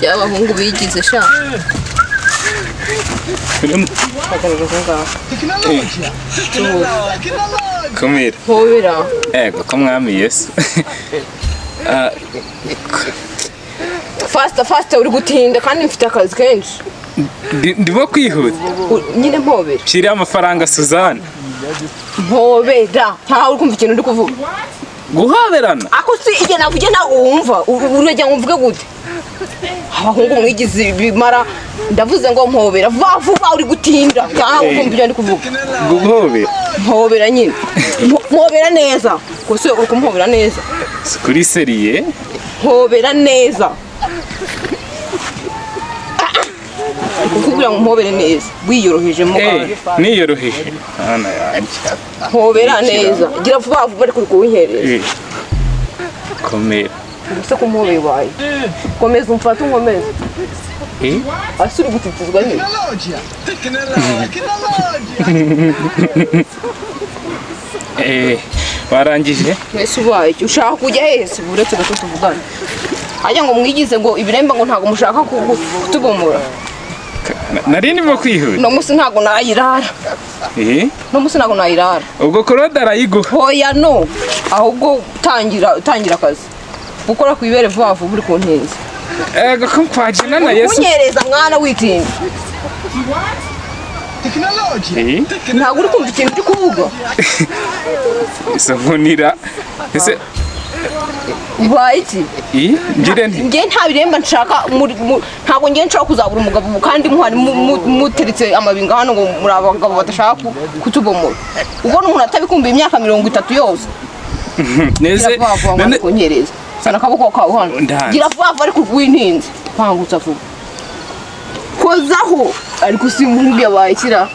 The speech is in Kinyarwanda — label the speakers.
Speaker 1: Y'abahungu bigize sha.
Speaker 2: Komedi.
Speaker 1: Hobera.
Speaker 2: Ego ko mwami Yesu.
Speaker 1: Fasta uri gutinda kandi mfite akazi kenshi.
Speaker 2: Ndimo kwihuta.
Speaker 1: Nyine mpobera.
Speaker 2: Shira amafaranga Suzanne.
Speaker 1: Mpobera. Ntawe uri kumva ikintu ndi kuvuga.
Speaker 2: Guhoberana.
Speaker 1: Ako si igihe navuge ntawe wumva. Urajya ngo mvuge gute? Abahungu mwigize bimara ndavuze ngo mpobera vuba uri gutinda. Ntawe kumva ibyo ndi kuvuga.
Speaker 2: Guhobera.
Speaker 1: Mpobera nyine. Mpobera neza. Kose uri kumuhobera neza.
Speaker 2: Kuri seriye.
Speaker 1: Mpobera neza. Kukubwira ngo mpobere neza wiyoroheje mu kandi
Speaker 2: niyoroheje ana yanjye
Speaker 1: mpobera neza gira vuba bari kuguhereza
Speaker 2: komera
Speaker 1: gusa kumuhobeye wayi komeza umfata unkomeza asuri gutitizwa nyine
Speaker 2: warangije
Speaker 1: Yesu wayi ushaka kujya hese buretse gato tuvugana ajya ngo mwigize ngo ibiremba ngo ntago mushaka kutubomora
Speaker 2: nari ndimo kwihuta
Speaker 1: no musi ntago nayirara no musi ntago nayirara
Speaker 2: ubwo Claude arayiguha
Speaker 1: hoya no ahubwo tangira akazi gukora kwibere vuba buri kuntinza
Speaker 2: ego ko kwajina na Yesu
Speaker 1: kunyereza mwana witinda
Speaker 3: Technology.
Speaker 1: ntago uri kumva ikintu cyo kuvuga
Speaker 2: iso nkunira ese
Speaker 1: Waiti.
Speaker 2: Ngire nti.
Speaker 1: Nge nta biremba nshaka ntago nge nshaka kuzabura umugabo kandi muhari muteritse amabinga hano ngo muri abagabo badashaka kutubomora. Ubona umuntu atabikumba imyaka 30 yose.
Speaker 2: Neze
Speaker 1: nane kunyereza. Sana kaboko kawo hano. Gira vuba ari kugwintinze. Kwangutsa vuba. Kozaho ariko simuhuge bayikira.